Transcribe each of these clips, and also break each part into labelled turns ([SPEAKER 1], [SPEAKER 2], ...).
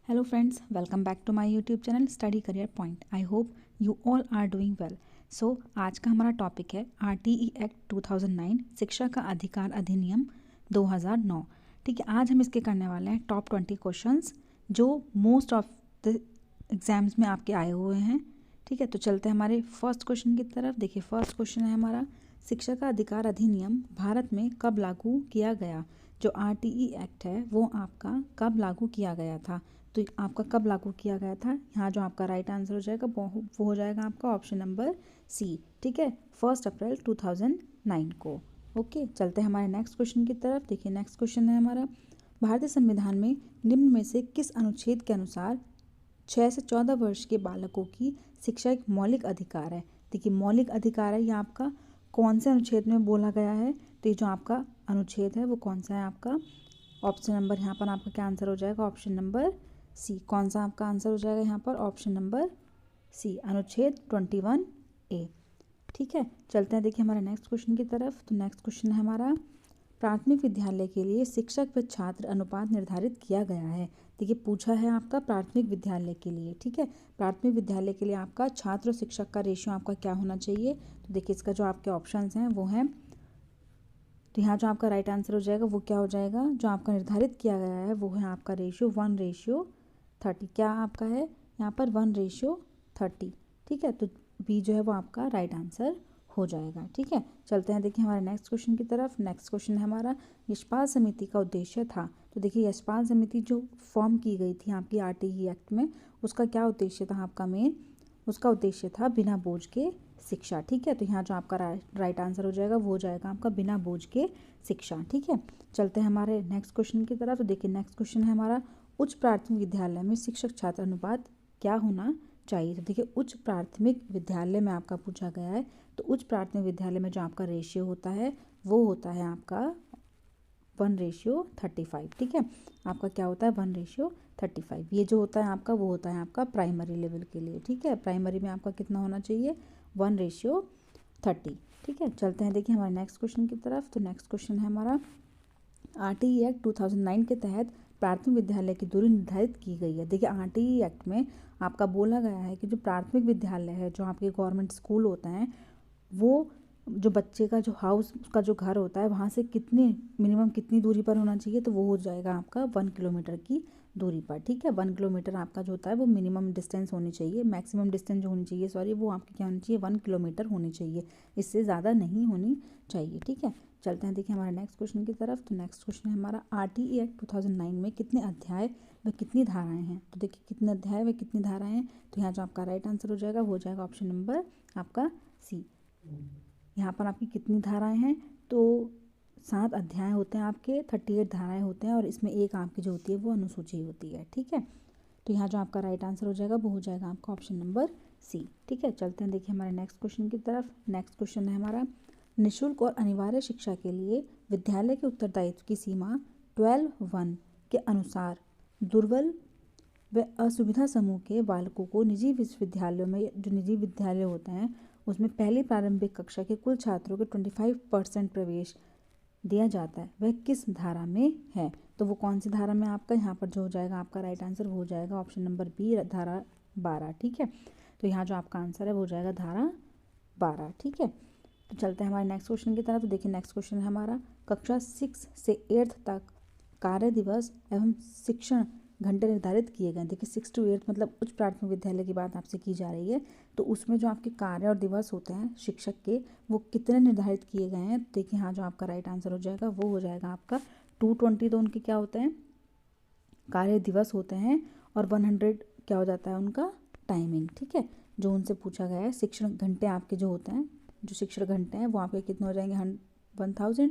[SPEAKER 1] Hello friends, welcome back to my YouTube channel Study Career Point. I hope you all are doing well. So आज का हमारा topic है RTE act 2009 शिक्षा का अधिकार अधिनियम 2009। ठीक है, आज हम इसके करने वाले हैं टॉप 20 क्वेश्चंस जो मोस्ट ऑफ द एग्जाम्स में आपके आए हुए हैं। ठीक है, तो चलते हैं हमारे फर्स्ट क्वेश्चन की तरफ। देखिए फर्स्ट क्वेश्चन है हमारा, शिक्षा का अधिकार अधिनियम भारत में कब लागू किया गया। जो RTE एक्ट है वो आपका कब लागू किया गया था, तो आपका कब लागू किया गया था। यहाँ जो आपका राइट आंसर हो जाएगा वो हो जाएगा आपका ऑप्शन नंबर सी। ठीक है, 1 अप्रैल 2009 को। ओके, चलते हैं हमारे नेक्स्ट क्वेश्चन की तरफ। देखिए नेक्स्ट क्वेश्चन है हमारा, भारतीय संविधान में निम्न में से किस अनुच्छेद के अनुसार 6 से 14 वर्ष के बालकों की शिक्षा एक मौलिक अधिकार है। देखिए मौलिक अधिकार है, ये आपका कौन से अनुच्छेद में बोला गया है, तो ये जो आपका अनुच्छेद है वो कौन सा है आपका ऑप्शन नंबर, यहाँ पर आपका क्या आंसर हो जाएगा ऑप्शन नंबर सी। कौन सा आपका आंसर हो जाएगा यहाँ पर ऑप्शन नंबर सी, अनुच्छेद 21A। ठीक है, चलते हैं देखिए हमारे नेक्स्ट क्वेश्चन की तरफ। तो नेक्स्ट क्वेश्चन है हमारा, प्राथमिक विद्यालय के लिए शिक्षक व छात्र अनुपात निर्धारित किया गया है। देखिए पूछा है आपका प्राथमिक विद्यालय के लिए। ठीक है, प्राथमिक विद्यालय के लिए आपका छात्र और शिक्षक का रेशियो आपका क्या होना चाहिए। तो देखिए इसका जो आपके ऑप्शंस हैं वो हैं, तो यहाँ जो आपका राइट आंसर हो जाएगा वो क्या हो जाएगा, जो आपका निर्धारित किया गया है वो है आपका रेशियो 1:30। क्या आपका है यहाँ पर 1:30। ठीक है, तो बी जो है वो आपका राइट आंसर हो जाएगा। ठीक है, चलते हैं देखिए हमारे नेक्स्ट क्वेश्चन की तरफ। नेक्स्ट क्वेश्चन है हमारा, यशपाल समिति का उद्देश्य था। तो देखिए यशपाल समिति जो फॉर्म की गई थी आपकी RTE एक्ट में, उसका क्या उद्देश्य था आपका मेन, उसका उद्देश्य था बिना बोझ के शिक्षा। ठीक है, तो यहाँ जो आपका राइट आंसर हो जाएगा वो हो जाएगा आपका बिना बोझ के शिक्षा। ठीक है, चलते हैं हमारे नेक्स्ट क्वेश्चन की तरफ। तो देखिए नेक्स्ट क्वेश्चन है हमारा, उच्च प्राथमिक विद्यालय में शिक्षक छात्र अनुपात क्या होना चाहिए। तो देखिए उच्च प्राथमिक विद्यालय में आपका पूछा गया है, तो उच्च प्राथमिक विद्यालय में जो आपका रेशियो होता है वो होता है आपका 1:35। ठीक है, आपका क्या होता है 1:35। ये जो होता है आपका वो होता है आपका प्राइमरी लेवल के लिए। ठीक है, प्राइमरी में आपका कितना होना चाहिए 1:30। ठीक है, चलते हैं देखिए हमारे नेक्स्ट क्वेश्चन की तरफ। तो नेक्स्ट क्वेश्चन है हमारा, RTE एक्ट 2009 के तहत प्राथमिक विद्यालय की दूरी निर्धारित की गई है। देखिए RTE एक्ट में आपका बोला गया है कि जो प्राथमिक विद्यालय है, जो आपके गवर्नमेंट स्कूल होते हैं, वो जो बच्चे का जो हाउस उसका जो घर होता है वहाँ से कितनी मिनिमम कितनी दूरी पर होना चाहिए, तो वो हो जाएगा आपका 1 किलोमीटर की दूरी पर। ठीक है, 1 किलोमीटर आपका जो होता है वो मिनिमम डिस्टेंस होनी चाहिए, मैक्सिमम डिस्टेंस जो होनी चाहिए सॉरी वो आपकी क्या होनी चाहिए 1 किलोमीटर होनी चाहिए, इससे ज़्यादा नहीं होनी चाहिए। ठीक है, चलते हैं देखिए हमारे नेक्स्ट क्वेश्चन की तरफ। तो नेक्स्ट क्वेश्चन है हमारा, RTE एक्ट 2009 में कितने अध्याय व कितनी धाराएं हैं। तो देखिए कितने अध्याय व कितनी धाराएं हैं, तो यहाँ जो आपका राइट आंसर हो जाएगा वो हो जाएगा ऑप्शन नंबर आपका सी। यहाँ पर आपकी कितनी धाराएं हैं, तो 7 अध्याय होते हैं आपके, 38 धाराएं होते हैं, और इसमें एक आपकी जो होती है वो अनुसूची होती है। ठीक है, तो यहाँ जो आपका राइट आंसर हो जाएगा वो हो जाएगा आपका ऑप्शन नंबर सी। ठीक है, चलते हैं देखिए हमारे नेक्स्ट क्वेश्चन की तरफ। नेक्स्ट क्वेश्चन है हमारा, निःशुल्क और अनिवार्य शिक्षा के लिए विद्यालय के उत्तरदायित्व की सीमा 12(1) के अनुसार दुर्बल व असुविधा समूह के बालकों को निजी विश्वविद्यालयों में, जो निजी विद्यालय होते हैं उसमें पहली प्रारंभिक कक्षा के कुल छात्रों के 25% प्रवेश दिया जाता है, वह किस धारा में है। तो वो कौन सी धारा में आपका यहाँ पर जो हो जाएगा आपका राइट आंसर वो हो जाएगा ऑप्शन नंबर बी, धारा 12। ठीक है, तो यहाँ जो आपका आंसर है वो हो जाएगा धारा 12। ठीक है, तो चलते हैं हमारे नेक्स्ट क्वेश्चन की तरफ। तो देखिए नेक्स्ट क्वेश्चन है हमारा, कक्षा 6 से 8 तक कार्य दिवस एवं शिक्षण घंटे निर्धारित किए गए। देखिए 6 to 8 मतलब उच्च प्राथमिक विद्यालय की बात आपसे की जा रही है, तो उसमें जो आपके कार्य और दिवस होते हैं शिक्षक के वो कितने निर्धारित किए गए हैं। देखिए हाँ जो आपका राइट आंसर हो जाएगा वो हो जाएगा आपका 220। तो उनके क्या होते हैं कार्य दिवस होते हैं, और 100 क्या हो जाता है उनका टाइमिंग। ठीक है, जो उनसे पूछा गया है, शिक्षण घंटे आपके जो होते हैं, जो शिक्षण घंटे हैं वो आपके कितने हो जाएंगे 1000।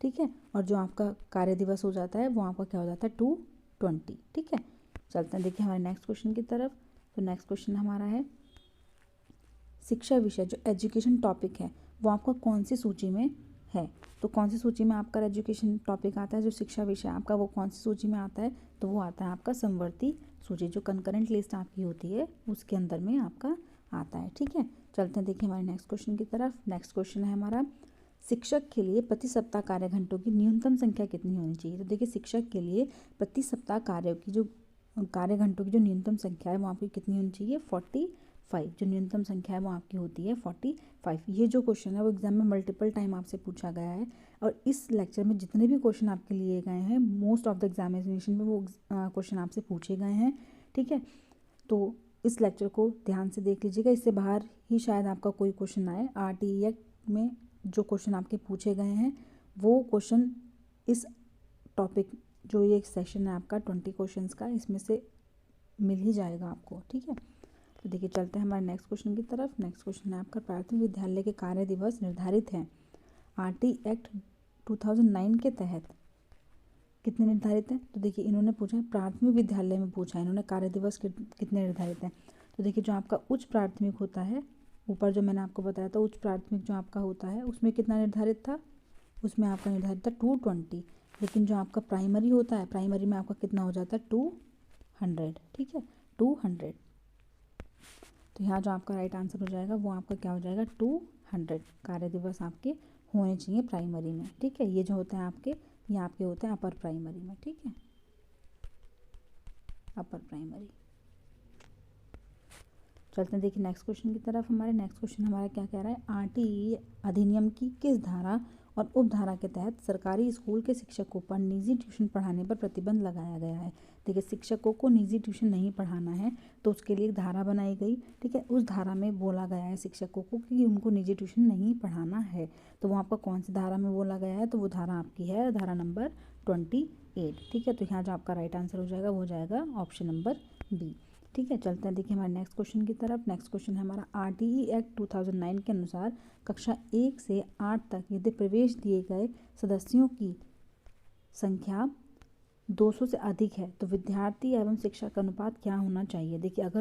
[SPEAKER 1] ठीक है, और जो आपका कार्य दिवस हो जाता है वो आपका क्या हो जाता है 220। ठीक है, चलते हैं देखिए हमारे नेक्स्ट क्वेश्चन की तरफ। तो नेक्स्ट क्वेश्चन हमारा है, शिक्षा विषय जो एजुकेशन टॉपिक है वो आपका कौन सी सूची में है। तो कौन सी सूची में आपका एजुकेशन टॉपिक आता है, जो शिक्षा विषय आपका वो कौन सी सूची में आता है, तो वो आता है आपका समवर्ती सूची, जो कंकरेंट लिस्ट आपकी होती है उसके अंदर में आपका आता है। ठीक है, चलते हैं देखिए हमारे नेक्स्ट क्वेश्चन की तरफ। नेक्स्ट क्वेश्चन है हमारा, शिक्षक के लिए प्रति सप्ताह कार्य घंटों की न्यूनतम संख्या कितनी होनी चाहिए। तो देखिए शिक्षक के लिए प्रति सप्ताह कार्यों की जो कार्य घंटों की जो न्यूनतम संख्या है वो आपकी कितनी होनी चाहिए, 45। जो न्यूनतम संख्या है वो आपकी होती है 45। ये जो क्वेश्चन है वो एग्जाम में मल्टीपल टाइम आपसे पूछा गया है, और इस लेक्चर में जितने भी क्वेश्चन आपके लिए गए हैं मोस्ट ऑफ द एग्जामिनेशन में वो क्वेश्चन आपसे पूछे गए हैं। ठीक है, तो इस लेक्चर को ध्यान से देख लीजिएगा, इससे बाहर ही शायद आपका कोई क्वेश्चन आए। RTE एक्ट में जो क्वेश्चन आपके पूछे गए हैं वो क्वेश्चन इस टॉपिक, जो ये सेशन है आपका 20 क्वेश्चंस का, इसमें से मिल ही जाएगा आपको। ठीक है, तो देखिए चलते हैं हमारे नेक्स्ट क्वेश्चन की तरफ। नेक्स्ट क्वेश्चन है आपका, प्राथमिक विद्यालय के कार्य दिवस निर्धारित हैं RTE एक्ट 2009 के तहत कितने निर्धारित हैं। तो देखिए इन्होंने पूछा है प्राथमिक विद्यालय में, पूछा है इन्होंने कार्य दिवस कितने निर्धारित हैं। तो देखिए जो आपका उच्च प्राथमिक होता है, ऊपर जो मैंने आपको बताया था उच्च प्राथमिक जो आपका होता है उसमें कितना निर्धारित था, उसमें आपका निर्धारित था 220। लेकिन जो आपका प्राइमरी होता है, प्राइमरी में आपका कितना हो जाता है 200। ठीक है, 200। तो यहाँ जो आपका राइट आंसर हो जाएगा वो आपका क्या हो जाएगा, 200 कार्य दिवस आपके होने चाहिए प्राइमरी में। ठीक है, ये जो होते हैं आपके, ये आपके होते हैं अपर प्राइमरी में। ठीक है, अपर प्राइमरी। चलते हैं देखिए नेक्स्ट क्वेश्चन की तरफ। हमारे नेक्स्ट क्वेश्चन हमारा क्या कह रहा है, RTE अधिनियम की किस धारा और उपधारा के तहत सरकारी स्कूल के शिक्षकों पर निजी ट्यूशन पढ़ाने पर प्रतिबंध लगाया गया है। देखिए शिक्षकों को निजी ट्यूशन नहीं पढ़ाना है तो उसके लिए एक धारा बनाई गई। ठीक है, उस धारा में बोला गया है शिक्षकों को कि उनको निजी ट्यूशन नहीं पढ़ाना है। तो वो आपका कौन सी धारा में बोला गया है, तो वो धारा आपकी है धारा नंबर 28। ठीक है, तो यहाँ जो आपका राइट आंसर हो जाएगा वो हो जाएगा ऑप्शन नंबर बी। ठीक है, चलते हैं देखिए हमारे नेक्स्ट क्वेश्चन की तरफ। नेक्स्ट क्वेश्चन है हमारा, RTE एक्ट 2009 के अनुसार कक्षा 1 से 8 तक यदि प्रवेश दिए गए सदस्यों की संख्या 200 से अधिक है तो विद्यार्थी एवं शिक्षक का अनुपात क्या होना चाहिए। देखिए अगर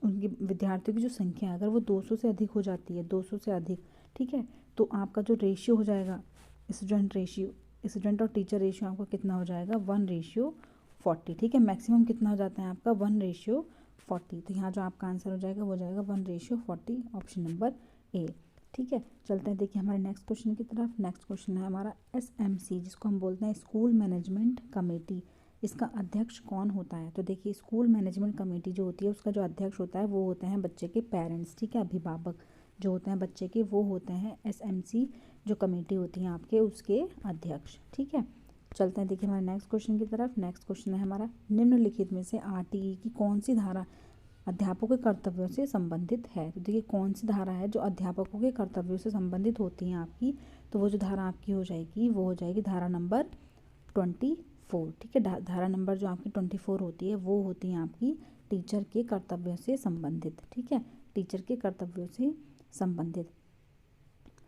[SPEAKER 1] उनकी विद्यार्थियों की जो संख्या है अगर वो 200 से अधिक हो जाती है, 200 से अधिक, ठीक है, तो आपका जो रेशियो हो जाएगा, स्टूडेंट और टीचर रेशियो आपका कितना हो जाएगा, 1:40। ठीक है, मैक्सिमम कितना हो जाता है आपका 1:40। तो यहाँ जो आपका आंसर हो जाएगा वो हो जाएगा 1:40, ऑप्शन नंबर ए। ठीक है, चलते हैं देखिए हमारे नेक्स्ट क्वेश्चन की तरफ। नेक्स्ट क्वेश्चन है हमारा, SMC जिसको हम बोलते हैं स्कूल मैनेजमेंट कमेटी, इसका अध्यक्ष कौन होता है। तो देखिए स्कूल मैनेजमेंट कमेटी जो होती है उसका जो अध्यक्ष होता है वो होते हैं बच्चे के पेरेंट्स। ठीक है, अभिभावक जो होते हैं बच्चे के वो होते हैं SMC जो कमेटी होती है आपके उसके अध्यक्ष। ठीक है, चलते हैं देखिए हमारे नेक्स्ट क्वेश्चन की तरफ। नेक्स्ट क्वेश्चन है हमारा, निम्नलिखित में से RTE की कौन सी धारा अध्यापकों के कर्तव्यों से संबंधित है। तो देखिए कौन सी धारा है जो अध्यापकों के कर्तव्यों से संबंधित होती है आपकी, तो वो जो धारा आपकी हो जाएगी वो हो जाएगी धारा नंबर 24। ठीक है, धारा नंबर जो आपकी 24 होती है वो होती है आपकी टीचर के कर्तव्यों से संबंधित। ठीक है, टीचर के कर्तव्यों से संबंधित।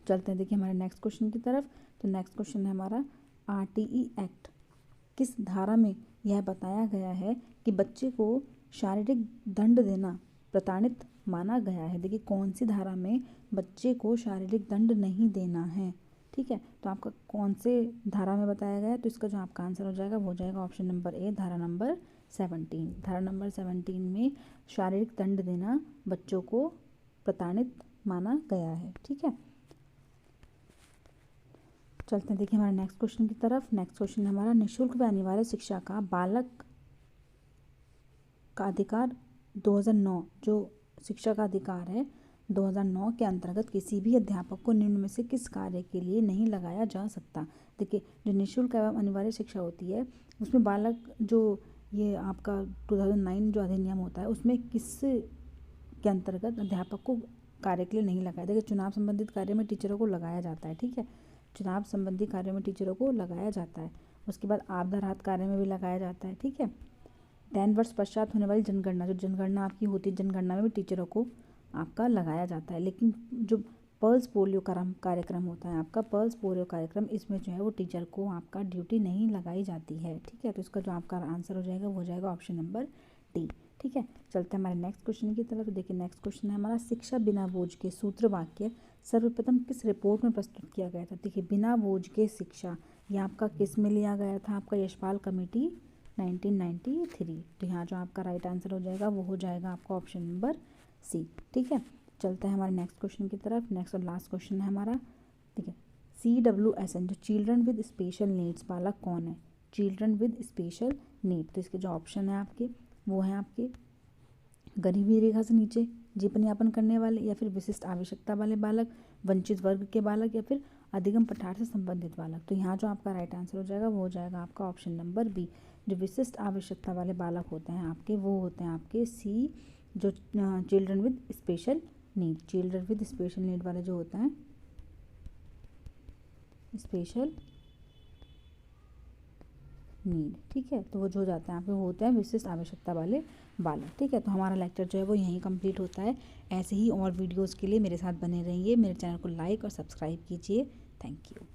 [SPEAKER 1] चलते हैं देखिए हमारे नेक्स्ट क्वेश्चन की तरफ। तो नेक्स्ट क्वेश्चन है हमारा, RTE एक्ट किस धारा में यह बताया गया है कि बच्चे को शारीरिक दंड देना प्रताड़ित माना गया है। देखिए कौन सी धारा में बच्चे को शारीरिक दंड नहीं देना है। ठीक है, तो आपका कौन से धारा में बताया गया है, तो इसका जो आपका आंसर हो जाएगा वो हो जाएगा ऑप्शन नंबर ए, धारा नंबर 17। धारा नंबर 17 में शारीरिक दंड देना बच्चों को प्रताड़ित माना गया है। ठीक है, चलते हैं देखिए हमारे नेक्स्ट क्वेश्चन की तरफ। नेक्स्ट क्वेश्चन हमारा, निःशुल्क व अनिवार्य शिक्षा का बालक का अधिकार 2009, जो शिक्षा का अधिकार है 2009 के अंतर्गत किसी भी अध्यापक को निम्न में से किस कार्य के लिए नहीं लगाया जा सकता। देखिए जो निःशुल्क एवं अनिवार्य शिक्षा होती है उसमें बालक जो ये आपका 2009 जो अधिनियम होता है उसमें किस के अंतर्गत अध्यापक को कार्य के लिए नहीं लगाया। देखिए चुनाव संबंधित कार्य में टीचरों को लगाया जाता है। ठीक है, चुनाव संबंधी कार्यों में टीचरों को लगाया जाता है। उसके बाद आपदा राहत कार्य में भी लगाया जाता है। ठीक है, 10 वर्ष पश्चात होने वाली जनगणना, जो जनगणना आपकी होती है जनगणना में भी टीचरों को आपका लगाया जाता है। लेकिन जो पल्स पोलियो कार्यक्रम होता है आपका, पल्स पोलियो कार्यक्रम, इसमें जो है वो टीचर को आपका ड्यूटी नहीं लगाई जाती है। ठीक है, तो इसका जो आपका आंसर हो जाएगा वो हो जाएगा ऑप्शन नंबर डी। ठीक है, चलते हैं हमारे नेक्स्ट क्वेश्चन की तरफ। देखिए नेक्स्ट क्वेश्चन है हमारा, शिक्षा बिना बोझ के सूत्र वाक्य सर्वप्रथम किस रिपोर्ट में प्रस्तुत किया गया था। देखिए बिना बोझ के शिक्षा, ये आपका किस में लिया गया था, आपका यशपाल कमेटी 1993। तो यहाँ जो आपका राइट आंसर हो जाएगा वो हो जाएगा आपका ऑप्शन नंबर सी। ठीक है, चलते हैं हमारे नेक्स्ट क्वेश्चन की तरफ। नेक्स्ट और लास्ट क्वेश्चन है हमारा, ठीक है, CWSN जो चिल्ड्रन विद स्पेशल नीड्स बालक कौन है। Children with special need. तो इसके जो ऑप्शन है आपके वो हैं आपके गरीबी रेखा से नीचे जीवन यापन करने वाले, या फिर विशिष्ट आवश्यकता वाले बालक, वंचित वर्ग के बालक, या फिर अधिगम पठार से संबंधित बालक। तो यहाँ जो आपका राइट आंसर हो जाएगा वो हो जाएगा आपका ऑप्शन नंबर बी। जो विशिष्ट आवश्यकता वाले बालक होते हैं आपके वो होते हैं आपके सी, जो children with special need. Children with special need वाले जो होता है स्पेशल नीड, ठीक है, तो वो जो हो जाते हैं आपके वो होते हैं विशिष्ट आवश्यकता वाले बालक। ठीक है, तो हमारा लेक्चर जो है वो यहीं कंप्लीट होता है। ऐसे ही और वीडियोस के लिए मेरे साथ बने रहिए। मेरे चैनल को लाइक और सब्सक्राइब कीजिए। Thank you.